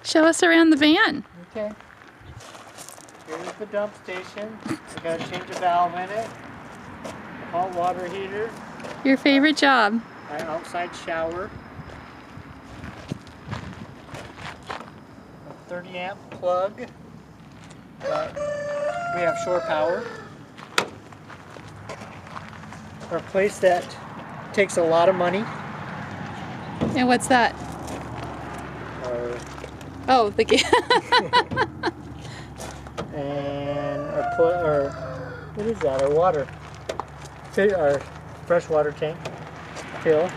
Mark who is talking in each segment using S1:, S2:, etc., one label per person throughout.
S1: Show us around the van.
S2: Okay. Here's the dump station. We gotta change a valve in it. Hot water heater.
S1: Your favorite job.
S2: An outside shower. A 30 amp plug. We have shore power. A place that takes a lot of money.
S1: And what's that? Oh, the
S2: And our what is that? Our water. Our freshwater tank fill.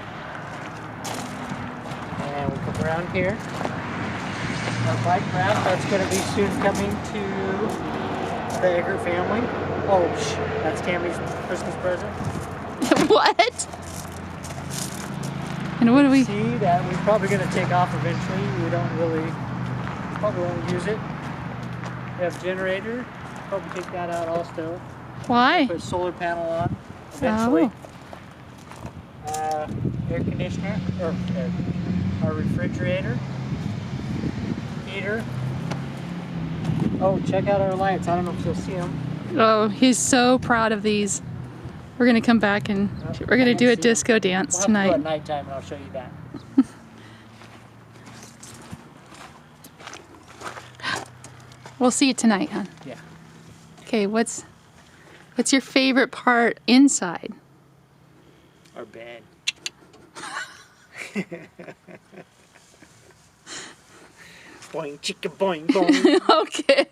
S2: And we'll come around here. Our bike raft that's going to be soon coming to the Eggert family. Oh, that's Tammy's Christmas present.
S1: What? And what do we
S2: see that we're probably going to take off eventually. We don't really, probably won't use it. We have a generator. Probably take that out also.
S1: Why?
S2: Put a solar panel on eventually.
S1: Oh.
S2: Air conditioner, or our refrigerator, heater. Oh, check out our lights. I don't know if you'll see them.
S1: Oh, he's so proud of these. We're gonna come back and we're gonna do a disco dance tonight.
S2: We'll have to go at nighttime, and I'll show you that.
S1: We'll see you tonight, hon.
S2: Yeah.
S1: Okay, what's your favorite part inside?
S2: Our bed. Boing, chicka, boing, boing.
S1: Okay.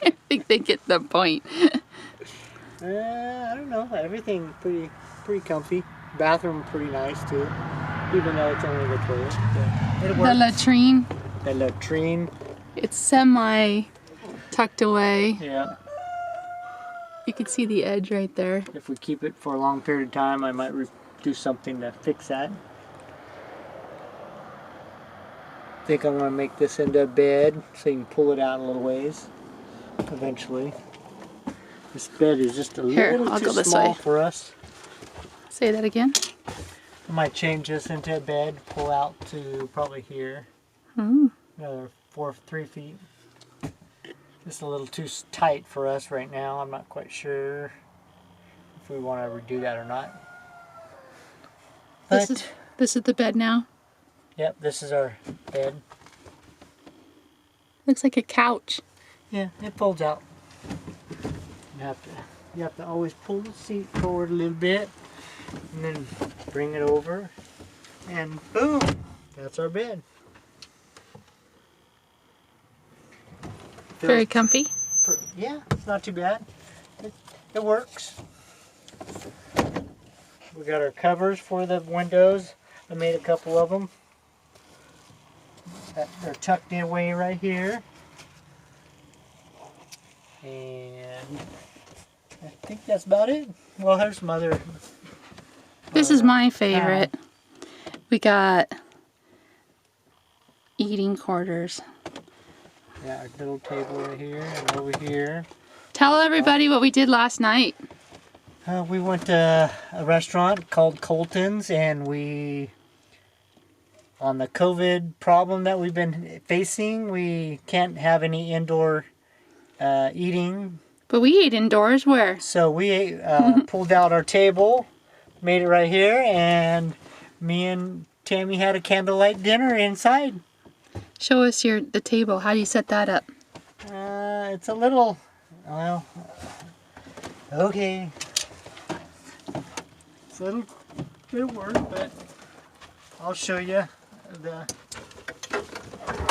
S1: I think they get the point.
S2: I don't know. Everything pretty comfy. Bathroom pretty nice too, even though it's only the toilet. Yeah. It works.
S1: The latrine.
S2: The latrine.
S1: It's semi tucked away.
S2: Yeah.
S1: You can see the edge right there.
S2: If we keep it for a long period of time, I might do something to fix that. I think I'm going to make this into a bed so you can pull it out a little ways eventually. This bed is just a little too small for us.
S1: Say that again.
S2: I might change this into a bed, pull out to probably here. Another 3 feet. Just a little too tight for us right now. I'm not quite sure if we want to redo that or not. But
S1: this is the bed now.
S2: Yep, this is our bed.
S1: Looks like a couch.
S2: Yeah, it folds out. You have to always pull the seat forward a little bit and then bring it over and boom, that's our bed.
S1: Very comfy.
S2: Yeah, it's not too bad. It works. We got our covers for the windows. I made a couple of them. They're tucked in way right here. And I think that's about it. Well, there's some other.
S1: This is my favorite. We got eating quarters.
S2: Yeah, our little table right here and over here.
S1: Tell everybody what we did last night.
S2: We went to a restaurant called Colton's, and on the COVID problem that we've been facing, we can't have any indoor eating.
S1: But we ate indoors. Where?
S2: So we pulled out our table, made it right here, and me and Tammy had a candlelight dinner inside.
S1: Show us the table. How do you set that up?
S2: It's a little, well, okay. It's a little bit of work, but I'll show you the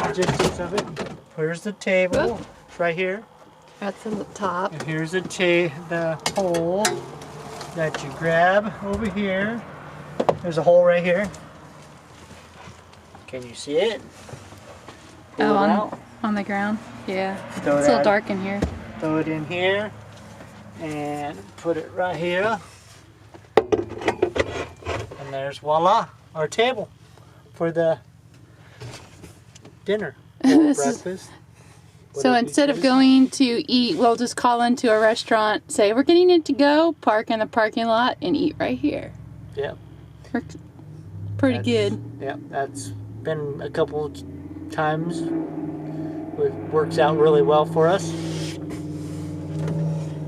S2: logistics of it. Here's the table. It's right here.
S1: That's on the top.
S2: And here's the hole that you grab over here. There's a hole right here. Can you see it? Pull it out.
S1: On the ground? Yeah. It's a
S2: Throw
S1: little dark in here.
S2: Throw it in here and put it right here. And there's voila, our table for the dinner or breakfast.
S1: So instead of going to eat, we'll just call into a restaurant, say we're getting it to go, park in the parking lot, and eat right here.
S2: Yep.
S1: Works pretty good.
S2: Yep, that's been a couple times. It works out really well for us.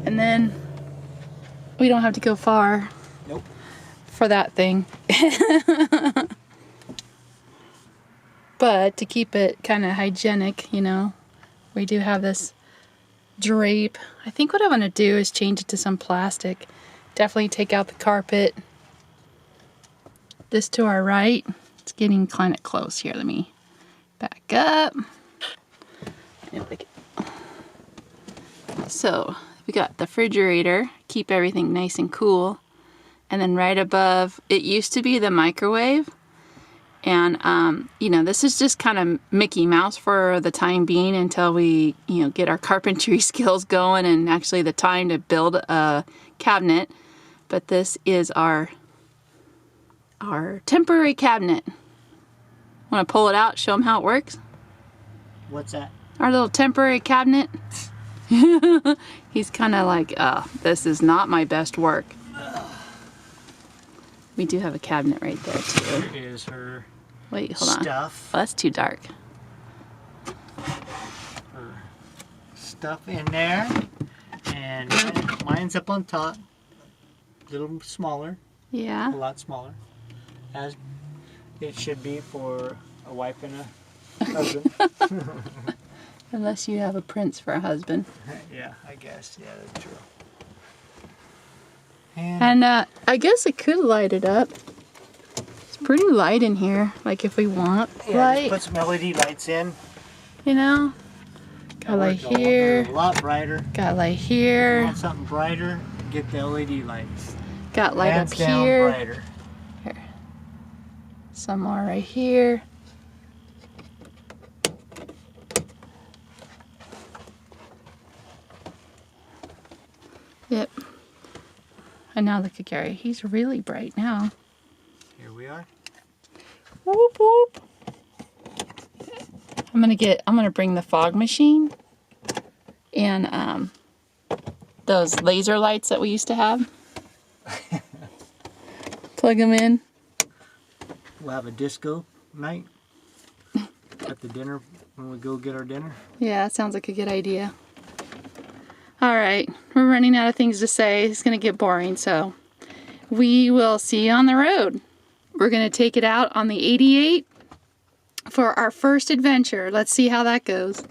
S1: And then we don't have to go far.
S2: Nope.
S1: For that thing. But to keep it kind of hygienic, you know, we do have this drape. I think what I want to do is change it to some plastic. Definitely take out the carpet. This to our right. It's getting kind of close here. Let me back up. So we got the refrigerator, keep everything nice and cool. And then right above, it used to be the microwave. And, you know, this is just kind of Mickey Mouse for the time being until we, you know, get our carpentry skills going and actually the time to build a cabinet. But this is our temporary cabinet. Want to pull it out, show them how it works?
S2: What's that?
S1: Our little temporary cabinet. He's kind of like, this is not my best work. We do have a cabinet right there too.
S2: Here is her
S1: Wait, hold on.
S2: stuff.
S1: Oh, that's too dark.
S2: Her stuff in there. And mine's up on top. A little smaller.
S1: Yeah.
S2: A lot smaller. As it should be for a wife and a husband.
S1: Unless you have a prince for a husband.
S2: Yeah, I guess. Yeah, that's true.
S1: And I guess it could light it up. It's pretty light in here. Like if we want light.
S2: Just put some LED lights in.
S1: You know? Got light here.
S2: A lot brighter.
S1: Got light here.
S2: Want something brighter? Get the LED lights.
S1: Got light
S2: Hands
S1: up
S2: down
S1: here.
S2: brighter.
S1: Here. Some more right here. Yep. And now look at Gary. He's really bright now.
S2: Here we are.
S1: Whoop whoop. I'm gonna bring the fog machine and those laser lights that we used to have. Plug them in.
S2: We'll have a disco night at the dinner when we go get our dinner.
S1: Yeah, that sounds like a good idea. All right, we're running out of things to say. It's gonna get boring, so we will see you on the road. We're gonna take it out on the 88 for our first adventure. Let's see how that goes.